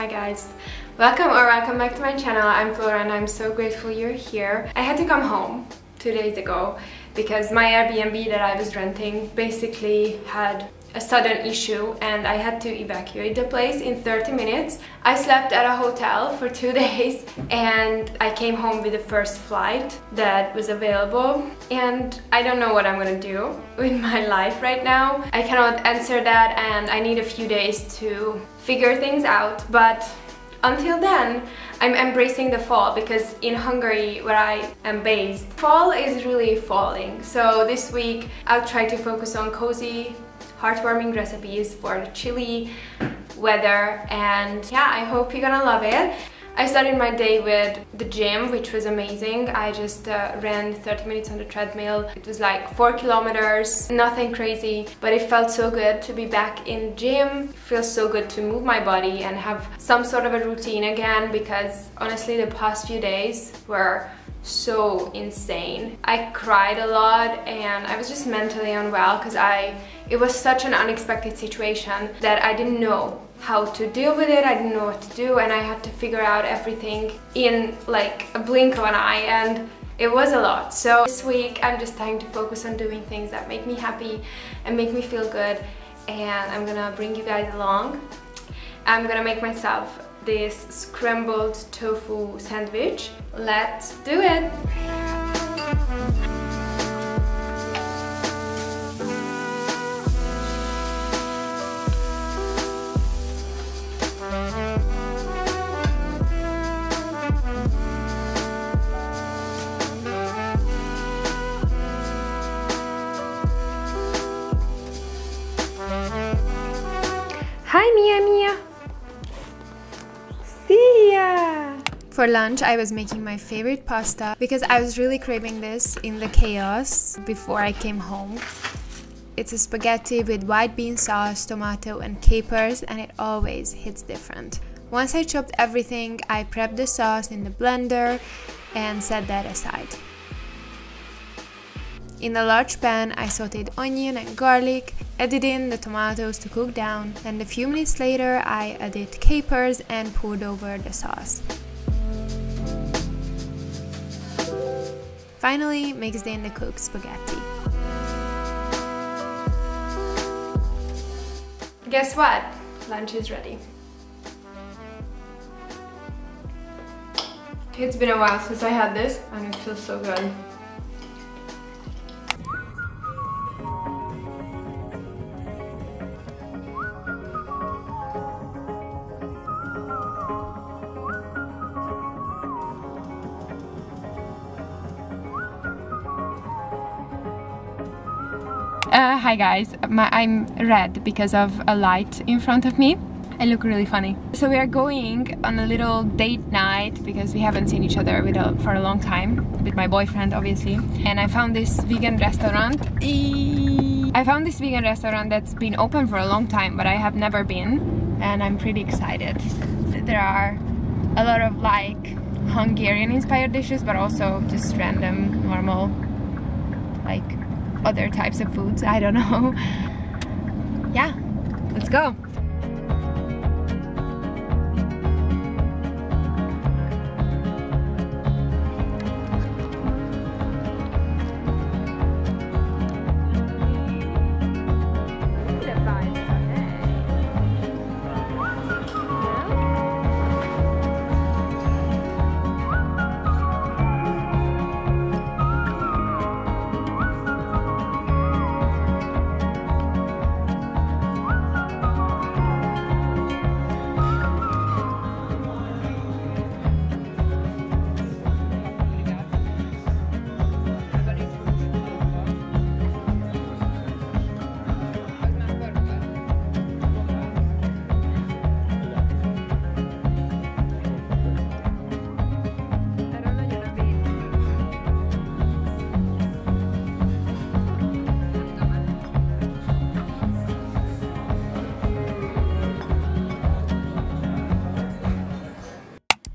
Hi guys, welcome back to my channel. I'm Flora and I'm so grateful you're here. I had to come home 2 days ago because my Airbnb that I was renting basically had a sudden issue and I had to evacuate the place in 30 minutes. I slept at a hotel for 2 days and I came home with the first flight that was available, and I don't know what I'm gonna do with my life right now. I cannot answer that and I need a few days to figure things out, but until then I'm embracing the fall because in Hungary, where I am based, fall is really falling. So this week I'll try to focus on cozy, heartwarming recipes for the chilly weather, and yeah, I hope you're gonna love it. I started my day with the gym, which was amazing. I just ran 30 minutes on the treadmill. It was like 4 kilometers, nothing crazy, but it felt so good to be back in gym. It feels so good to move my body and have some sort of a routine again, because honestly the past few days were so insane. I cried a lot and I was just mentally unwell because it was such an unexpected situation that I didn't know how to deal with it. I didn't know what to do and I had to figure out everything in like a blink of an eye, and it was a lot. So this week I'm just trying to focus on doing things that make me happy and make me feel good, and I'm gonna bring you guys along. I'm gonna make myself this scrambled tofu sandwich. Let's do it! Hi Mia! See ya! For lunch I was making my favorite pasta because I was really craving this in the chaos before I came home. It's a spaghetti with white bean sauce, tomato and capers, and it always hits different. Once I chopped everything, I prepped the sauce in the blender and set that aside. In a large pan, I sauteed onion and garlic, added in the tomatoes to cook down, and a few minutes later I added capers and poured over the sauce. Finally, mixed in the cooked spaghetti. Guess what? Lunch is ready. It's been a while since I had this and it feels so good. Hi guys, I'm red because of a light in front of me. I look really funny. So we are going on a little date night because we haven't seen each other for a long time, with my boyfriend obviously. And I found this vegan restaurant. That's been open for a long time, but I have never been, and I'm pretty excited. There are a lot of like Hungarian inspired dishes, but also just random, normal, like other types of foods. I don't know. Yeah, let's go.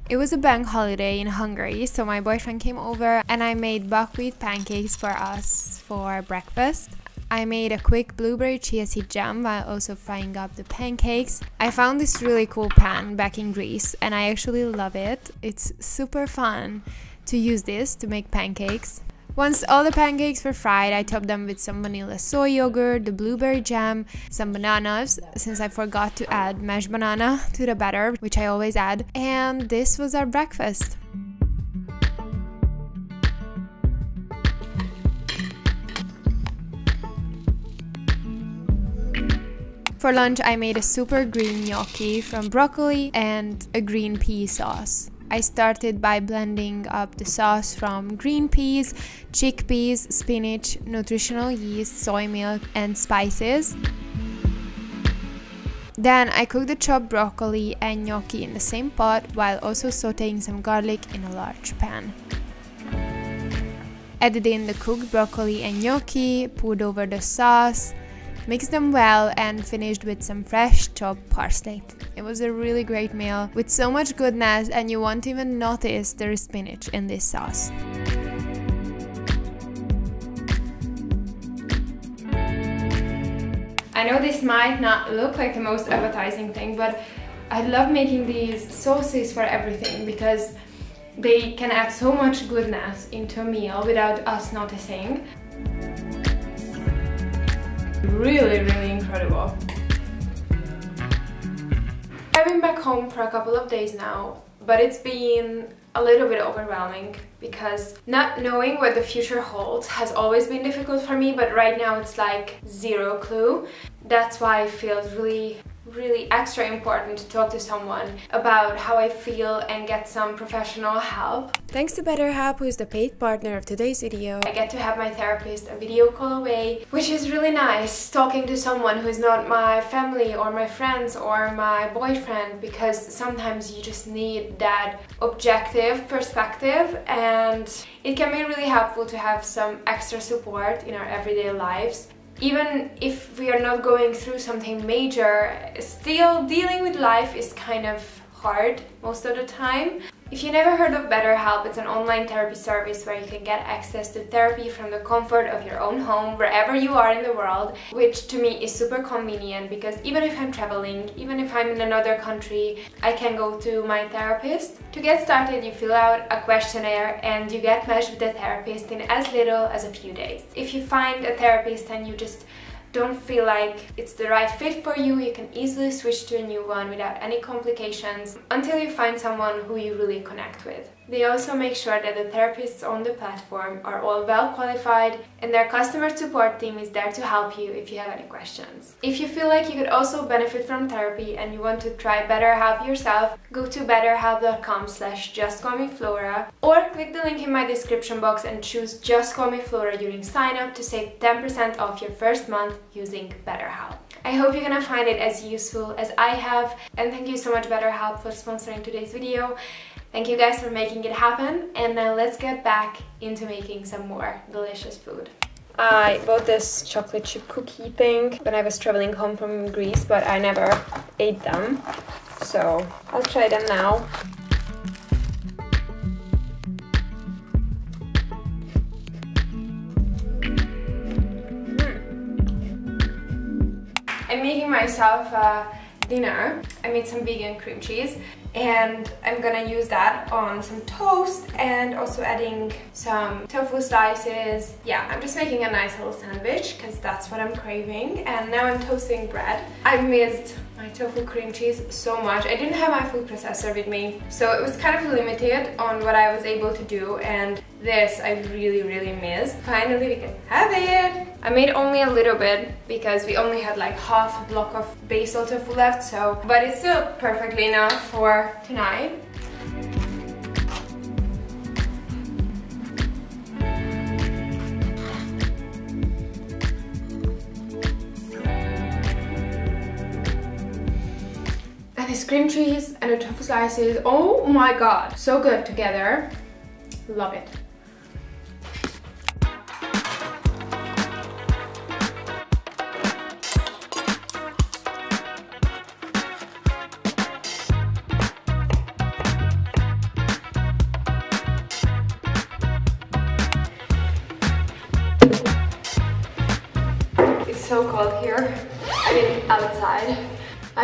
It was a bank holiday in Hungary, so my boyfriend came over and I made buckwheat pancakes for us for breakfast. I made a quick blueberry chia seed jam while also frying up the pancakes. I found this really cool pan back in Greece and I actually love it. It's super fun to use this to make pancakes. Once all the pancakes were fried, I topped them with some vanilla soy yogurt, the blueberry jam, some bananas, since I forgot to add mashed banana to the batter, which I always add, and this was our breakfast. For lunch, I made a super green gnocchi from broccoli and a green pea sauce. I started by blending up the sauce from green peas, chickpeas, spinach, nutritional yeast, soy milk, and spices. Then I cooked the chopped broccoli and gnocchi in the same pot while also sauteing some garlic in a large pan. Added in the cooked broccoli and gnocchi, poured over the sauce, mixed them well, and finished with some fresh chopped parsley. It was a really great meal with so much goodness, and you won't even notice there is spinach in this sauce. I know this might not look like the most appetizing thing, but I love making these sauces for everything because they can add so much goodness into a meal without us noticing. Really incredible. I've been back home for a couple of days now, but it's been a little bit overwhelming because not knowing what the future holds has always been difficult for me, but right now it's like zero clue. That's why it feels really extra important to talk to someone about how I feel and get some professional help. Thanks to BetterHelp, who is the paid partner of today's video, I get to have my therapist a video call away, which is really nice, talking to someone who is not my family or my friends or my boyfriend, because sometimes you just need that objective perspective, and it can be really helpful to have some extra support in our everyday lives. Even if we are not going through something major, still dealing with life is kind of hard most of the time. If you never heard of BetterHelp, it's an online therapy service where you can get access to therapy from the comfort of your own home, wherever you are in the world, which to me is super convenient because even if I'm traveling, even if I'm in another country, I can go to my therapist. To get started, you fill out a questionnaire and you get matched with a therapist in as little as a few days. If you find a therapist and you just don't feel like it's the right fit for you, you can easily switch to a new one without any complications until you find someone who you really connect with. They also make sure that the therapists on the platform are all well qualified and their customer support team is there to help you if you have any questions. If you feel like you could also benefit from therapy and you want to try BetterHelp yourself, go to betterhelp.com/justcallmeflora or click the link in my description box and choose Just Call Me Flora during sign up to save 10% off your first month using BetterHelp. I hope you're gonna find it as useful as I have, and thank you so much BetterHelp for sponsoring today's video. Thank you guys for making it happen, and now let's get back into making some more delicious food. I bought this chocolate chip cookie thing when I was traveling home from Greece, but I never ate them, so I'll try them now. I'm making myself dinner. I made some vegan cream cheese and I'm gonna use that on some toast and also adding some tofu slices. Yeah, I'm just making a nice little sandwich because that's what I'm craving. And now I'm toasting bread. I missed my tofu cream cheese so much. I didn't have my food processor with me, so it was kind of limited on what I was able to do, and this I really missed. Finally we can have it! I made only a little bit because we only had like half a block of basil tofu left, so but it's still perfectly enough for tonight. And this cream cheese and the tofu slices, oh my god, so good together. Love it.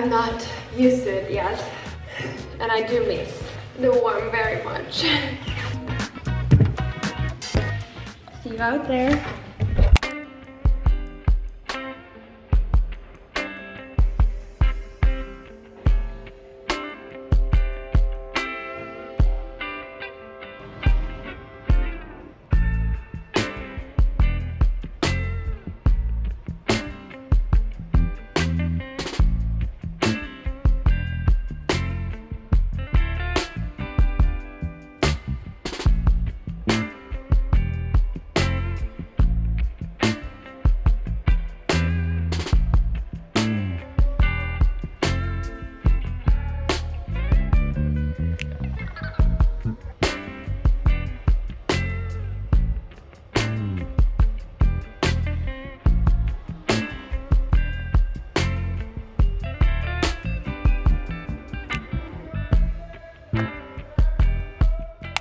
I'm not used to it yet, and I do miss the warm very much. See you out there.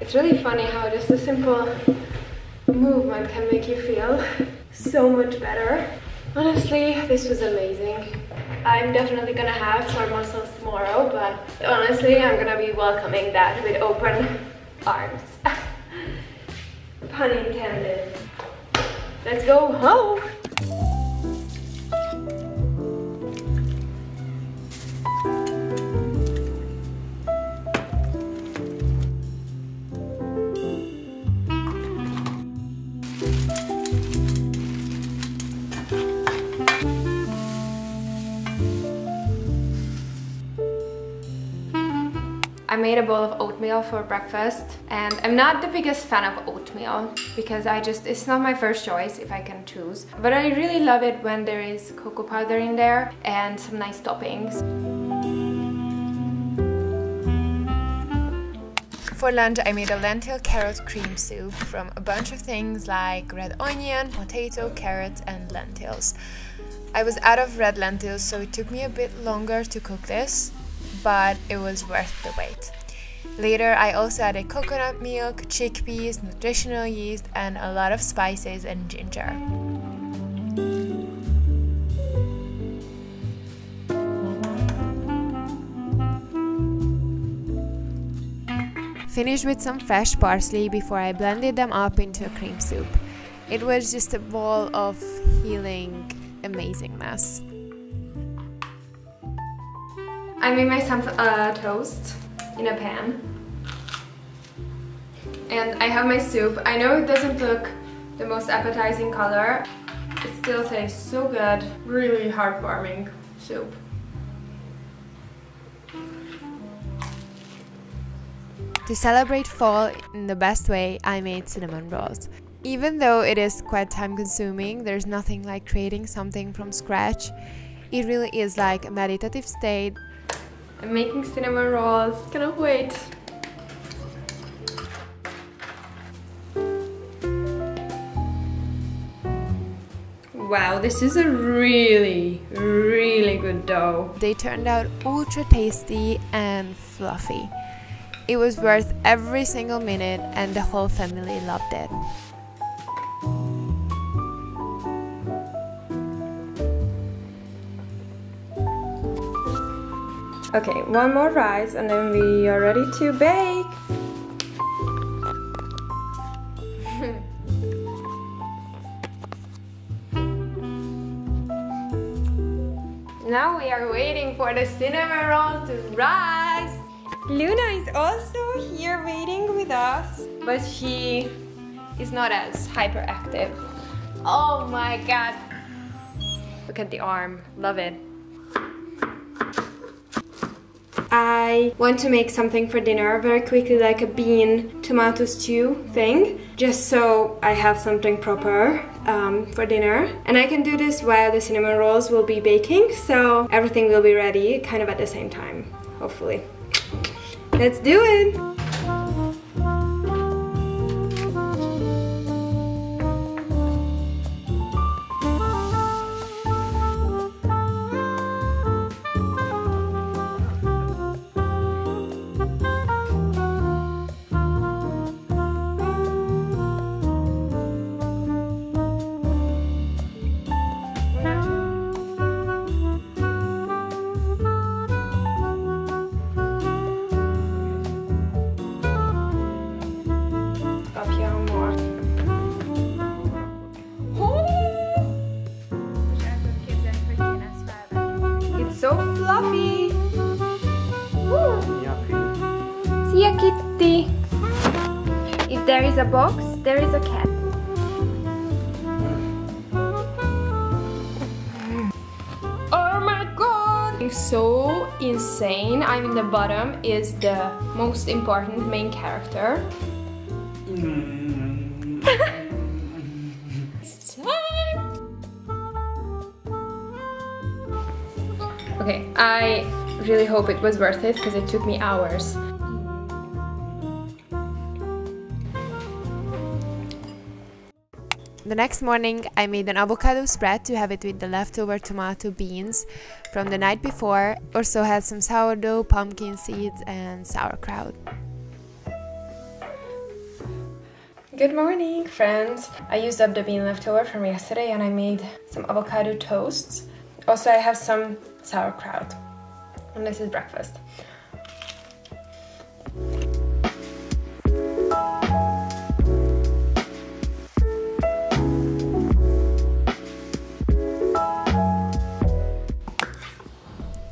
It's really funny how just a simple movement can make you feel so much better. Honestly, this was amazing. I'm definitely gonna have sore muscles tomorrow, but honestly, I'm gonna be welcoming that with open arms. Pun intended. Let's go home! I made a bowl of oatmeal for breakfast, and I'm not the biggest fan of oatmeal because it's not my first choice if I can choose. But I really love it when there is cocoa powder in there and some nice toppings. For lunch, I made a lentil carrot cream soup from a bunch of things like red onion, potato, carrots, and lentils. I was out of red lentils, so it took me a bit longer to cook this, but it was worth the wait. Later, I also added coconut milk, chickpeas, nutritional yeast, and a lot of spices and ginger. Finished with some fresh parsley before I blended them up into a cream soup. It was just a bowl of healing amazingness. I made myself a toast in a pan, and I have my soup. I know it doesn't look the most appetizing color. It still tastes so good. Really heartwarming soup. To celebrate fall in the best way, I made cinnamon rolls. Even though it is quite time consuming, there's nothing like creating something from scratch. It really is like a meditative state. I'm making cinnamon rolls, cannot wait. Wow, this is a really good dough. They turned out ultra tasty and fluffy. It was worth every single minute, and the whole family loved it. Okay, one more rise and then we are ready to bake. Now we are waiting for the cinnamon roll to rise. Luna is also here waiting with us, but she is not as hyperactive. Oh my god. Look at the arm, love it. I want to make something for dinner very quickly, like a bean tomato stew thing, just so I have something proper for dinner. And I can do this while the cinnamon rolls will be baking, so everything will be ready kind of at the same time, hopefully. Let's do it! See ya, kitty. If there is a box, there is a cat. Oh my god! It's so insane. I'm in the bottom is the most important main character. It's time! Okay, I really hope it was worth it because it took me hours. The next morning I made an avocado spread to have it with the leftover tomato beans from the night before. Also had some sourdough, pumpkin seeds and sauerkraut. Good morning, friends! I used up the bean leftover from yesterday and I made some avocado toasts. Also I have some sauerkraut. And this is breakfast.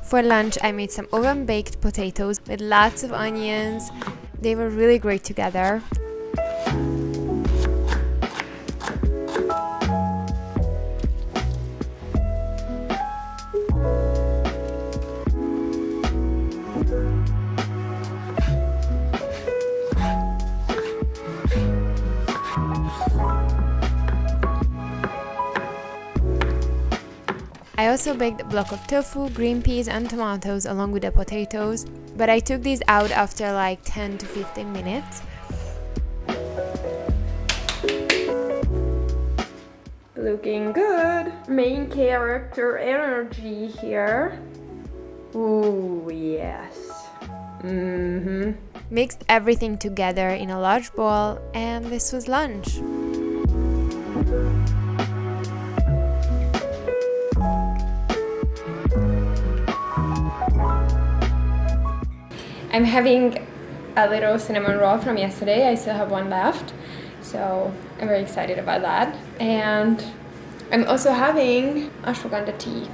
For lunch I made some oven baked potatoes with lots of onions. They were really great together. I also baked a block of tofu, green peas and tomatoes along with the potatoes, but I took these out after like 10 to 15 minutes. Looking good! Main character energy here. Ooh, yes. Mixed everything together in a large bowl and this was lunch. I'm having a little cinnamon roll from yesterday. I still have one left, so I'm very excited about that. And I'm also having ashwagandha tea.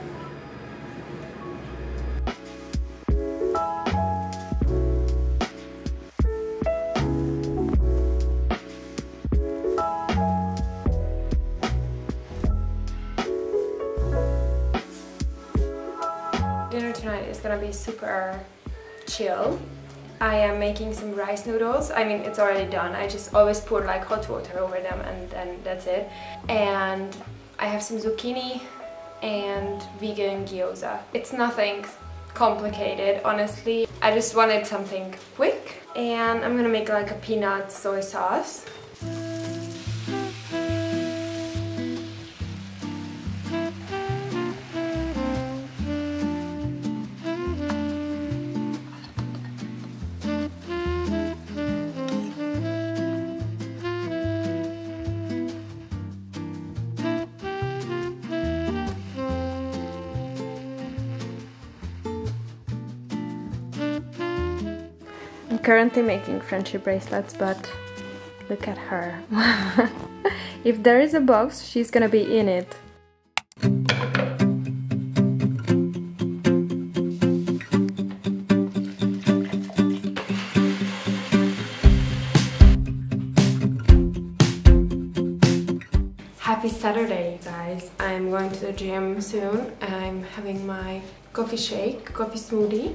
Dinner tonight is gonna be super chill. I am making some rice noodles. I mean, it's already done. I just always pour like hot water over them and then that's it. And I have some zucchini and vegan gyoza. It's nothing complicated, honestly. I just wanted something quick. And I'm gonna make like a peanut soy sauce. I'm currently making friendship bracelets, but look at her. If there is a box, she's gonna be in it. Happy Saturday, guys. I'm going to the gym soon. I'm having my coffee smoothie.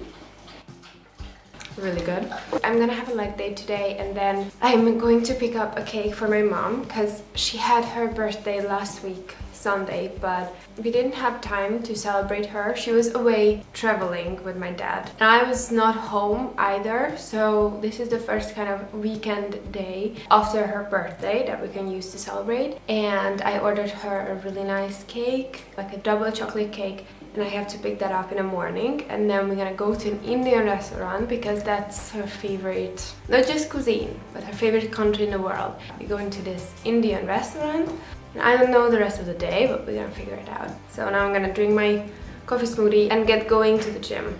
Really good. I'm gonna have a leg day today and then I'm going to pick up a cake for my mom because she had her birthday last week, Sunday, but we didn't have time to celebrate her. She was away traveling with my dad and I was not home either, so this is the first kind of weekend day after her birthday that we can use to celebrate. And I ordered her a really nice cake, like a double chocolate cake, and I have to pick that up in the morning. And then we're gonna go to an Indian restaurant because that's her favorite, not just cuisine, but her favorite country in the world. We're going to this Indian restaurant and I don't know the rest of the day, but we're gonna figure it out. So now I'm gonna drink my coffee smoothie and get going to the gym.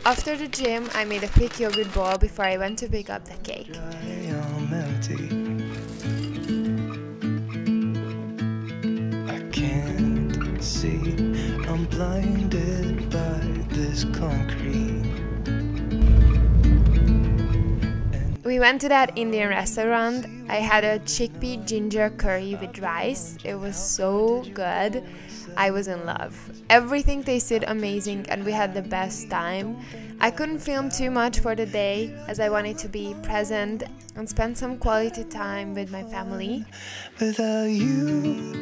After the gym, I made a quick yogurt bowl before I went to pick up the cake. I can't see, I'm blinded by this concrete. We went to that Indian restaurant. I had a chickpea ginger curry with rice. It was so good. I was in love. Everything tasted amazing and we had the best time. I couldn't film too much for the day as I wanted to be present and spend some quality time with my family. Without you.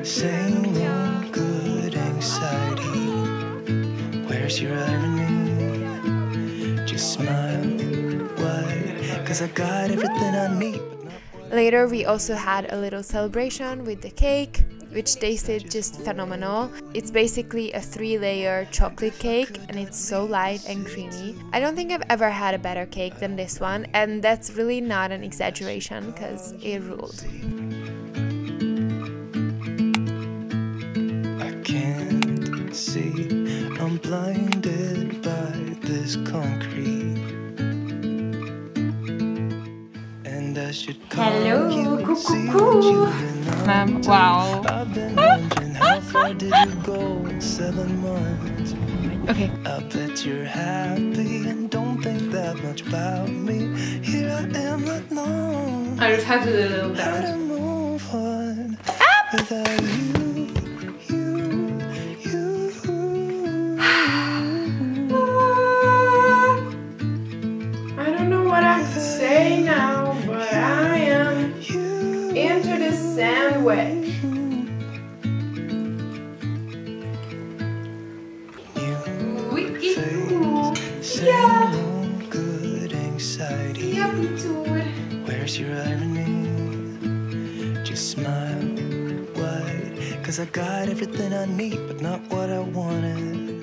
Same old good anxiety. Where's your irony? Just smile, why? 'Cause I got everything I need. Later we also had a little celebration with the cake, which tasted just phenomenal. It's basically a 3-layer chocolate cake and it's so light and creamy. I don't think I've ever had a better cake than this one, and that's really not an exaggeration because it ruled. See, I'm blinded by this concrete. And I should call you. Hello, Ma'am, wow. I've been wondering how far did you go in 7 months? Okay. I bet you're happy and don't think that much about me. Here I am, not known. I just had to do a little How to dance. move on without you. Say now, but I am into this sandwich. Yeah. Good anxiety. Where's your irony? Just smile, why? 'Cause I got everything I need, but not what I wanted.